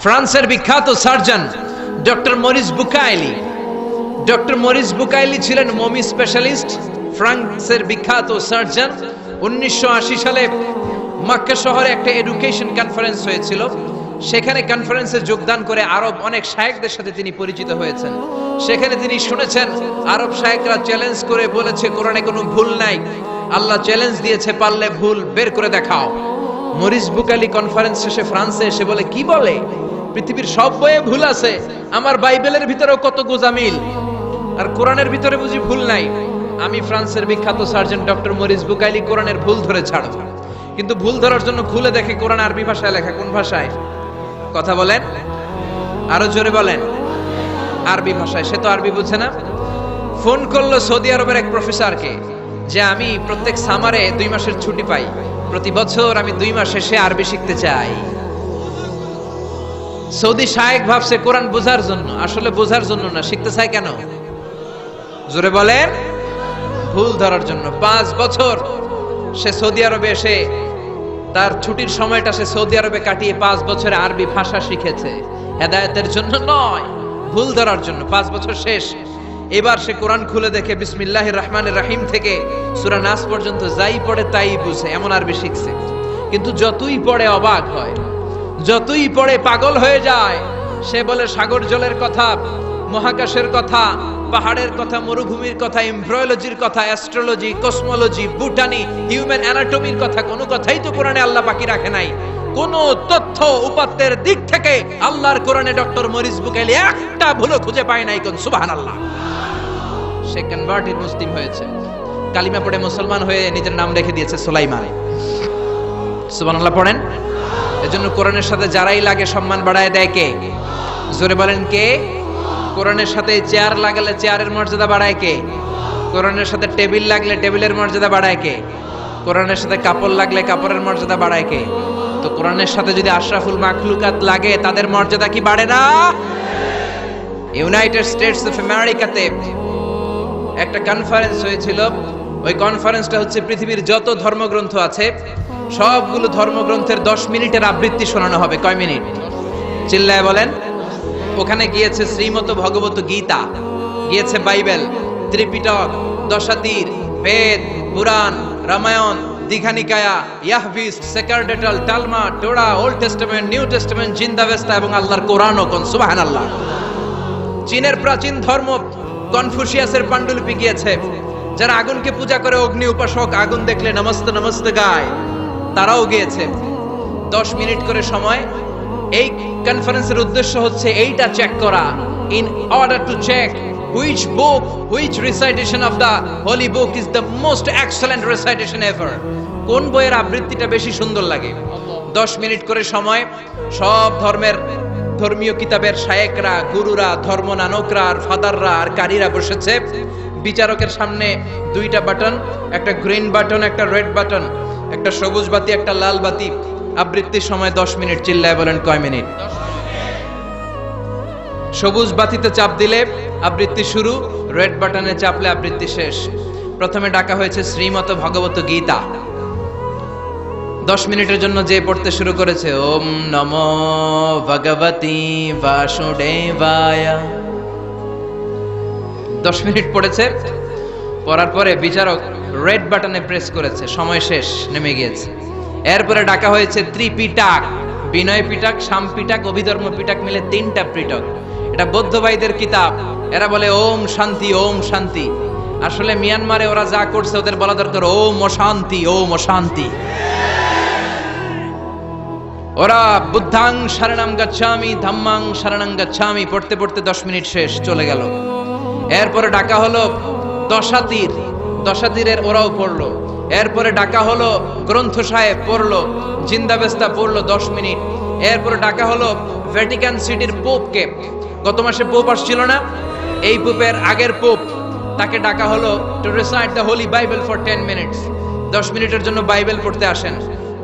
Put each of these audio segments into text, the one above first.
ফ্রান্সের বিখ্যাত surgeon doctor Morris Bucaille. Doctor Morris Bucaille ছিলেন মমি স্পেশালিস্ট, ফ্রান্সের বিখ্যাত সার্জন। 1980 সালে মক্কা শহরে একটা এডুকেশন কনফারেন্স হয়েছিল। সেখানে কনফারেন্সে যোগদান করে আরব অনেক শায়েখদের সাথে তিনি পরিচিত হয়েছেন। সেখানে তিনি শুনেছেন আরব শায়েখরা চ্যালেঞ্জ করে বলেছে কোরআনে কোনো ভুল নাই। আল্লাহ চ্যালেঞ্জ দিয়েছে, পারলে ভুল বের করে দেখাও। মরিস বুকাইলি কনফারেন্স শেষে ফ্রান্সে এসে বলে, কি বলে পৃথিবীর সব বইয়ে ভুল আছে, আমার বাইবেলের ভিতরেও কত গোজামিল, আর কোরআনের ভিতরে বুঝি ভুল নাই। আমি ফ্রান্সের বিখ্যাত সার্জন ডক্টর মরিস বুকাইলি কোরআনের ভুল ধরে ছাড়ব। কিন্তু ভুল ধরার জন্য খুলে দেখে কোরআন আরবি ভাষায় লেখা। কোন ভাষায়? কথা বলেন, আরো জোরে বলেন। আরবি ভাষায়। সে তো আরবি বুঝে না। ফোন করলো সৌদি আরবের এক প্রফেসরকে যে আমি প্রত্যেক সামারে 2 মাসের ছুটি পাই, প্রতি বছর আমি 2 মাস শেষে আরবি শিখতে চাই। সৌদি শায়েখ ভাবছে কোরআন বোঝার জন্য, আসলে বোঝার জন্য না। শিখতে চায় কেন? জোরে বলেন। ভুল ধরার জন্য। 5 বছর সে সৌদি আরবে এসে তার ছুটির সময়টা সে সৌদি আরবে কাটিয়ে 5 বছরে আরবি ভাষা শিখেছে। হেদায়েতের জন্য নয়, ভুল ধরার জন্য। 5 বছর শেষ। এবার সে কোরআন খুলে দেখে বিসমিল্লাহির রহমানির রহিম থেকে সূরা নাস পর্যন্ত যাই পড়ে তাই বুঝে, এমন আরবি শিখছে। কিন্তু যতই পড়ে অবাক হয়, যতই পড়ে পাগল হয়ে যায়। সে বলে সাগর জলের কথা, মহাকাশের কথা, পাহাড়ের কথা, মরুভূমির কথা, এমব্রয়োলজির কথা, অ্যাস্ট্রোলজি, কসমোলজি, বুটানি, হিউম্যান অ্যানাটমির কথা, কোনো কথাই তো কোরআনে আল্লাহ বাকি রাখে নাই। কোন তথ্য উপাত্তের দিক থেকে আল্লাহর কোরআনে ডক্টর মরিস বুকাইলি একটা ভুলও খুঁজে পায় নাই। কোন সুবহানাল্লাহ। সে কনভার্টেড মুসলিম হয়েছে, কালিমা পড়ে মুসলমান হয়ে নিজের নাম রেখে দিয়েছে সুলাইমান। সুবহানাল্লাহ পড়েন। এজন্য কোরআনের সাথে যারাই লাগে সম্মান বাড়ায় দেয় কে? জোরে বলেন কে? কোরআনের সাথে চেয়ার লাগালে চেয়ারের মর্যাদা বাড়ায় কে? কোরআনের সাথে টেবিল লাগলে টেবিলের মর্যাদা বাড়ায় কে? কোরআনের সাথে কাপড় লাগলে কাপড়ের মর্যাদা বাড়ায় কে? তো কোরআনের সাথে যদি আশরাফুল মাখলুকাত লাগে তাদের মর্যাদা কি বাড়ে না? ইউনাইটেড স্টেটস অফ আমেরিকাতে একটা কনফারেন্স হয়েছিল। ওই কনফারেন্সটা হচ্ছে পৃথিবীর যত ধর্মগ্রন্থ আছে সবগুলো ধর্মগ্রন্থের 10 মিনিটের আবৃত্তি শোনানো হবে। কয় মিনিট? চিল্লায় বলেন। ওখানে গিয়েছে শ্রীমত ভগবত গীতা, গিয়েছে বাইবেল, ত্রিপিটক, দশাতীর, বেদ, পুরাণ, রামায়ণ, দীঘানিকায়া, ইয়াহভিস, সেকারডেটাল, Talmud, Torah, old testament, new testament, জিন্দাবেস্তা এবং আল্লাহর কোরআনও। কোন সুবহানাল্লাহ। চীনের প্রাচীন ধর্ম কনফুসিয়াসের পাণ্ডুলিপি গিয়েছে। যারা আগুনকে পূজা করে, অগ্নি উপাসক, আগুন দেখলে নমস্তে নমস্তে গায়, তারাও গিয়েছে। 10 মিনিট করে সময়। এই কনফারেন্সের উদ্দেশ্য হচ্ছে এইটা চেক করা, in order to check which book, which recitation of the holy book is the most excellent recitation ever. কোন বইয়ের আবৃত্তিটা বেশি সুন্দর লাগে। 10 মিনিট করে সময়। সব ধর্মের ধর্মীয় কিতাবের শায়েকরা, গুরুরা, ধর্মনানকরা আর ফাদাররা আর কারীরা বসেছে। বিচারকের সামনে 2টা বাটন, একটা গ্রিন বাটন, একটা রেড বাটন, একটা সবুজ বাতি, একটা লাল বাতি। আবৃত্তির সময় 10 মিনিট। চিল্লায় বলেন কয় মিনিট? সবুজ বাতিতে চাপ দিলে আবৃত্তি শুরু, রেড বাটনে চাপলে আবৃত্তি শেষ। প্রথমে ডাকা হয়েছে শ্রীমত ভগবত গীতা। 10 মিনিটের জন্য যে পড়তে শুরু করেছে, ওম নমো ভগবতি বাসুদেবায়। 10 মিনিট পড়েছে। পড়ার পরে বিচারক রেড বাটনে প্রেস করেছে, সময় শেষ, নেমে গিয়েছে। এরপরে ডাকা হয়েছে ত্রিপিটক, বিনয় পিটক, শাম পিটক, অভিধর্ম পিটক মিলে 3টা পিটক। এটা বৌদ্ধ ভাইদের কিতাব। এরা বলে ওম শান্তি, ওম শান্তি। আসলে মিয়ানমারে ওরা যা করছে ওদের বলা দরকার ওম অশান্তি, ওম অশান্তি। ওরা বুদ্ধাং শরণং গচ্ছামি, ধাম্মাং শরণং গচ্ছামি পড়তে পড়তে 10 মিনিট শেষ, চলে গেল। এরপরে ডাকা হলো দশাতীর, দশাতীরের ওরাও পড়লো। এরপরে ডাকা হলো গ্রন্থ সাহেব, পড়লো। জিন্দাবেস্তা পড়লো 10 মিনিট। এরপরে ডাকা হলো ভ্যাটিকান সিটির পোপকে। গত মাসে পোপ আসছিল না? এই পোপের আগের পোপ, তাকে ডাকা হলো to recite the Holi Bible for 10 minutes. 10 মিনিটের জন্য বাইবেল পড়তে আসেন।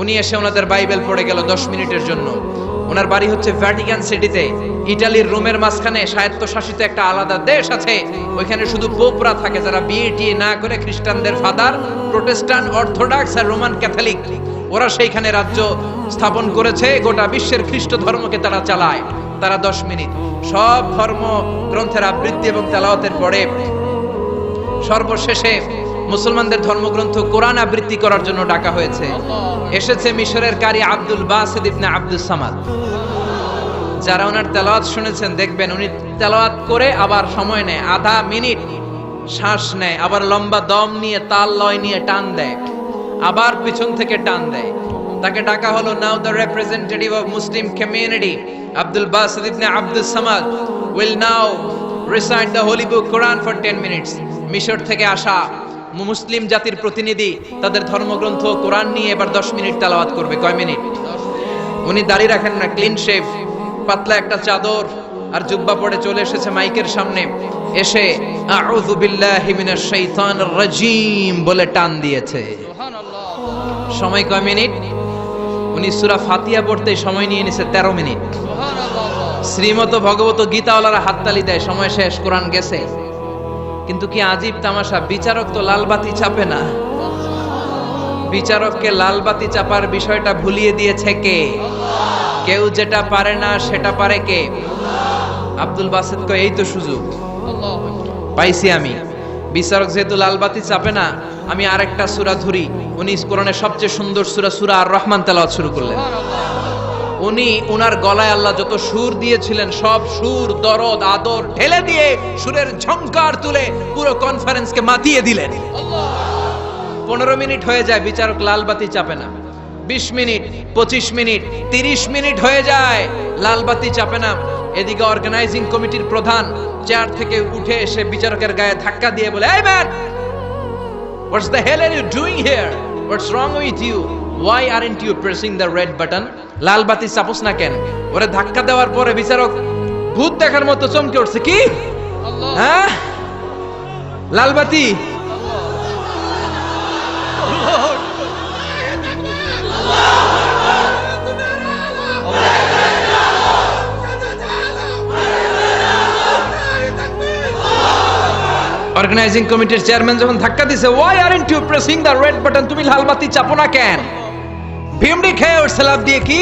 উনি এসে ওনাদের বাইবেল পড়ে গেল 10 মিনিটের জন্য। ওনার বাড়ি হচ্ছে ভ্যাটিকান সিটিতে, ইটালির রোমের মাঝখানে স্বায়ত্তশাসিত একটা আলাদা দেশ আছে। ওইখানে শুধু পোপরা থাকে, যারা বিয়ে টিয়ে না করে খ্রিস্টানদের ফাদার, প্রোটেস্টান্ট, অর্থোডক্স আর রোমান ক্যাথলিক ওরা সেইখানে রাজ্য স্থাপন করেছে, গোটা বিশ্বের খ্রিস্ট ধর্মকে তারা চালায়। তারা 10 মিনিট সব ধর্ম গ্রন্থের আবৃত্তি এবং তেলাওয়াতের পরে সর্বশেষে মুসলমানদের ধর্মগ্রন্থ কোরআন আবৃত্তি করার জন্য ডাকা হয়েছে। এসেছে মিশরের কারি আব্দুল বাসিত ইবনে আব্দুস সামাদ। যারা ওনার তেলাওয়াত শুনেছেন দেখবেন উনি তেলাওয়াত করে আবার সময় নেয়, আধা মিনিট শ্বাস নেয়, আবার লম্বা দম নিয়ে তাল লয় নিয়ে টান দেয়, আবার পিছন থেকে টান দেয়। তাকে ডাকা হলো now the representative of Muslim community Abdul Basit Ibne Abdus Samad will now recite the holy book Quran for 10 minutes. মিশর থেকে আসা মুসলিম জাতির প্রতিনিধি তাদের ধর্মগ্রন্থ কোরআন নিয়ে এবার 10 মিনিট তেলাওয়াত করবে। কয় মিনিট? উনি দাড়ি রাখেন না, ক্লিন শেভ, পাতলা একটা চাদর আর জুব্বা পরে চলে এসেছে মাইকের সামনে। এসে আউযু বিল্লাহি মিনাশ শাইতানির রাজীম বলে টান দিয়েছে। সুবহানাল্লাহ। সময় কয় মিনিট? উনি সূরা ফাতিহা পড়তে সময় নিয়ে নিছে 13 মিনিট। সুবহানাল্লাহ। শ্রীমত ভগবত গীতাওয়ালারা হাততালি দেয়, সময় শেষ, কোরআন গেছে। কিন্তু কি আজীব তামাশা, বিচারক তো লালবাতি চাপে না। বিচারককে লালবাতি চাপার বিষয়টা ভুলিয়ে দিয়েছে কে? কেউ যেটা পারে না সেটা পারে কে? আব্দুল বাসিত কয় এই তো সুযোগ পাইছি আমি। বিচারক যেহেতু লালবাতি চাপে না, আমি আরেকটা সূরা ধরি। উনি কোরআনের সবচেয়ে সুন্দর সূরা আর রহমান তেলাওয়াত শুরু করলেন। উনি উনার গলায় আল্লাহ যত সুর দিয়েছিলেন সব সুর, দরদ, আদর ঢেলে দিয়ে সুরের ঝংকার তুলে পুরো কনফারেন্সকে মাতিয়ে দিলেন। 15 মিনিট হয়ে যায়, বিচারক লালবাতি চাপে না। 20 মিনিট, 25 মিনিট, 30 মিনিট হয়ে যায়, লালবাতি চাপে না। এদিকে অর্গানাইজিং কমিটির প্রধান চেয়ার থেকে উঠে এসে বিচারকের গায়ে ধাক্কা দিয়ে বলে, এই man, what's the hell are you doing here? What's wrong with you? Why aren't you pressing the red button? লাল বাতি চাপোস না কেন? ওরে ধাক্কা দেওয়ার পরে বিচারক ভূত দেখার মতো চমকে উঠছে। কি? হ্যাঁ, লাল বাতি। অর্গানাইজিং কমিটির চেয়ারম্যান যখন ধাক্কা দিছে, why aren't you pressing the red button? তুমি লাল বাতি চাপো না কেন? ভিমড়ি খেয়ে ওর সালাপ দিয়ে কি?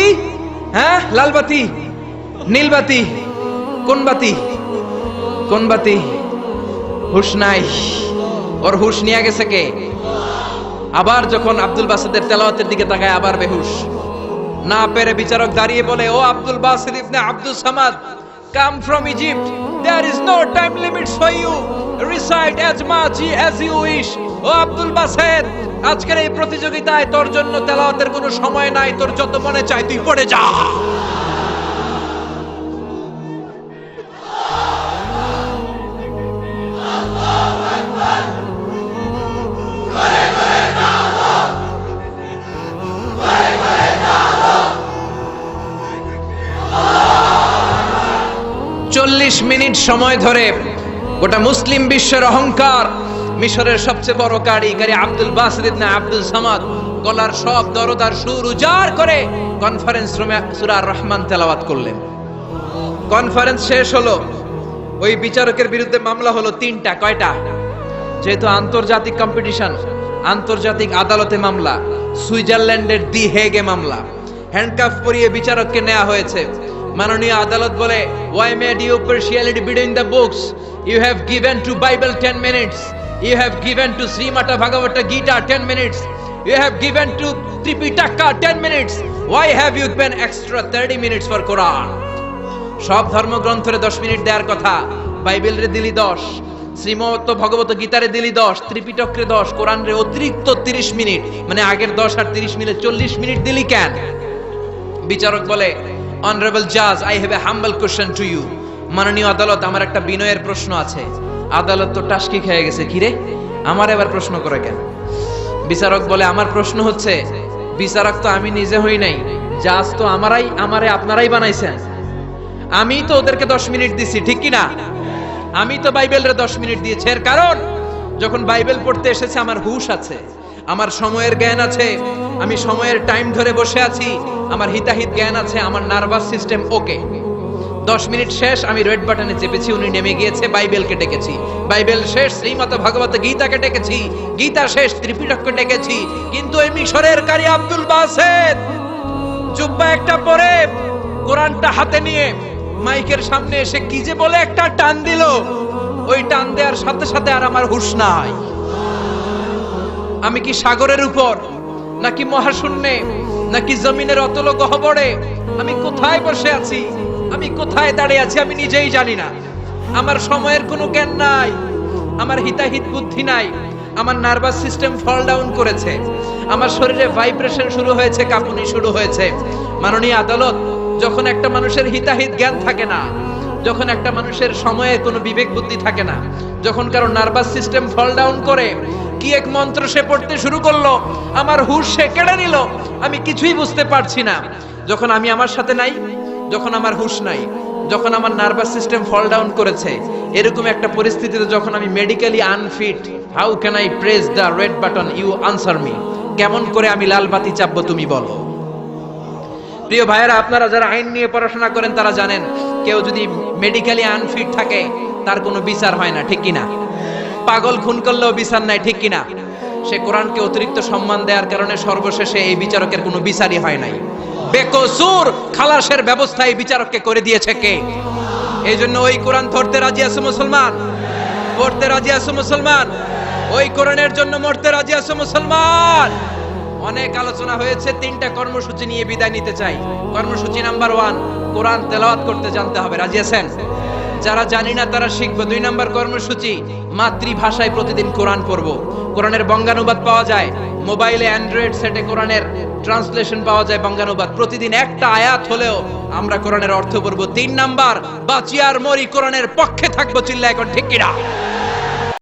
হ্যাঁ, লাল বাতি, নীল বাতি, কোন বাতি? কোন বাতি? হুশ নাই, ওর হুশ নিয়ে গেছে কে? আবার যখন আব্দুল বাসিতের তেলাওয়াতের দিকে তাকায় আবার বেহুশ। না পেরে বিচারক দাঁড়িয়ে বলে, ও Abdul Basit Ibne Abdus Samad, come from Egypt, there is no time limits for you, recite as much as you wish. ও আব্দুল বাসিত, আজকের এই প্রতিযোগিতায় তোর জন্য তেলাওয়াতের কোনো সময় নাই, তোর যত মনে চায় তুই পড়ে যা। চল্লিশ মিনিট সময় ধরে গোটা মুসলিম বিশ্বের অহংকার, মিশরের সবচেয়ে বড় কারিগরি আব্দুল বাসিত ইবনে আব্দুল সামাদ গলার সব দরদার সুর উজাড় করে কনফারেন্স রুমে সূরা আর রহমান তেলাওয়াত করলেন। কনফারেন্স শেষ হলো, ওই বিচারকের বিরুদ্ধে মামলা হলো 3টা। কয়টা? যেহেতু আন্তর্জাতিক কম্পিটিশন, আন্তর্জাতিক আদালতে মামলা, সুইজারল্যান্ডের দি হেগে মামলা। হ্যান্ডকাফ পরিয়ে বিচারককে নেওয়া হয়েছে। মাননীয় আদালত বলে, why made you partiality between the books? You have given to Bible 10 minutes. You have given to Srimata Bhagavata Gita 10 minutes. You have given to Tripitaka 10 minutes. Why have you given extra 30 minutes for Quran? সব ধর্মগ্রন্থরে 10 minute দেওয়ার কথা, বাইবেলরে দিলি 10, শ্রীমত ভগবত গীতারে দিলি 10, ত্রিপিটকরে 10, কোরআনরে অতিরিক্ত 30 minute, মানে আগের 10 আর 30 মিলে 40 minute দিলি কেন? বিচারক বলে, অনারেবল জাজ, I have a humble question to you. মাননীয় আদালত, আমার একটা বিনয়ের প্রশ্ন আছে। আদালত তো টাসকি খেয়ে গেছে, কিরে আমার এবার প্রশ্ন করে কেন? বিচারক বলে, আমার প্রশ্ন হচ্ছে, বিচারক তো আমি নিজে হই নাই, জাজ তো আমারে আপনারাই বানাইছেন। আমি তো ওদেরকে 10 মিনিট দিছি, ঠিক কি না? আমি তো বাইবেলরে 10 মিনিট দিয়েছি। এর কারণ, যখন বাইবেল পড়তে এসেছে আমার হুশ আছে, আমার সময়ের জ্ঞান আছে, আমি সময়ের টাইম ধরে বসে আছি, আমার হিতাহিত জ্ঞান আছে, আমার নার্ভাস সিস্টেম ওকে। 10 মিনিট শেষ, আমি রেড বাটনে চেপেছি, উনি নেমে গিয়েছে, বাইবেলকে ডেকেছি, বাইবেল শেষ, শ্রীমত ভগবত গীতাকে ডেকেছি, গীতা শেষ, ত্রিপিটককে ডেকেছি। কিন্তু এই মিশরের কারি আব্দুল বাসেত জুব্বা একটা পরে কোরআনটা হাতে নিয়ে মাইকের সামনে এসে কি যে বলে একটা টান দিল, ওই টান দেওয়ার সাথে সাথে আর আমার হুঁশ নাই। আমি কি সাগরের উপর, নাকি মহাশূন্যে, নাকি জমিনের অতল গহ্বরে? আমি কোথায় বসে আছি, আমি কোথায় দাঁড়িয়ে আছি, আমি নিজেই জানি না। আমার সময়ের কোনো জ্ঞান নাই, আমার হিতাহিত বুদ্ধি নাই। আমার নার্ভাস সিস্টেম ফল ডাউন করেছে, আমার শরীরে ভাইব্রেশন শুরু হয়েছে, কাঁপুনি শুরু হয়েছে। মাননীয় আদালত, যখন একটা মানুষের হিতাহিত জ্ঞান থাকে না, যখন একটা মানুষের সময়ের কোনো বিবেক বুদ্ধি থাকে না, যখন কারো নার্ভাস সিস্টেম ফল ডাউন করে, কি এক মন্ত্র সে পড়তে শুরু করলো, আমার হুঁশ সে কেড়ে নিল, আমি কিছুই বুঝতে পারছি না। যখন আমি আমার সাথে নাই, যখন আমার হুঁশ নাই, যখন আমার নার্ভাস সিস্টেম ফল ডাউন করেছে, এরকম একটা পরিস্থিতিতে যখন আমি medically unfit, how can I press the red button, you answer me? কেমন করে আমি লাল বাতি চাপবো তুমি বলো? প্রিয় ভাইয়েরা, আপনারা যারা আইন নিয়ে পড়াশোনা করেন তারা জানেন, কেউ যদি মেডিকেলি আনফিট থাকে তার কোনো বিচার হয় না, ঠিক কিনা? পাগল খুন করলেও বিচার নাই, ঠিক কিনা? সে কোরআনকে অতিরিক্ত সম্মান দেওয়ার কারণে সর্বশেষে এই বিচারকের কোনো বিচারই হয় নাই। বেকসুর খালাসের ব্যবস্থা এই বিচারককে করে দিয়েছে কে? এই জন্য ওই কোরআন ধরতে রাজি আছে মুসলমান, পড়তে রাজি আছে মুসলমান, ওই কোরআনের জন্য মরতে রাজি আছে মুসলমান। অনেক আলোচনা হয়েছে, 3টা কর্মসূচি নিয়ে বিদায় নিতে চাই। কর্মসূচি নাম্বার 1, কোরআন তেলাওয়াত করতে জানতে হবে, রাজি আছেন? যারা জানি না তারা শিখবো। 2 নম্বর কর্মসূচি, মাতৃভাষায় প্রতিদিন কোরআন পড়বো। কোরআনের বঙ্গানুবাদ পাওয়া যায় মোবাইলে, অ্যান্ড্রয়েড সেটে কোরআনের ট্রান্সলেশন পাওয়া যায়, বঙ্গানুবাদ। প্রতিদিন একটা আয়াত হলেও আমরা কোরআনের অর্থ পড়বো। 3 নাম্বার, বাঁচি আর মরি কোরআনের পক্ষে থাকবো, চিল্লা এখন ঠিক কিনা?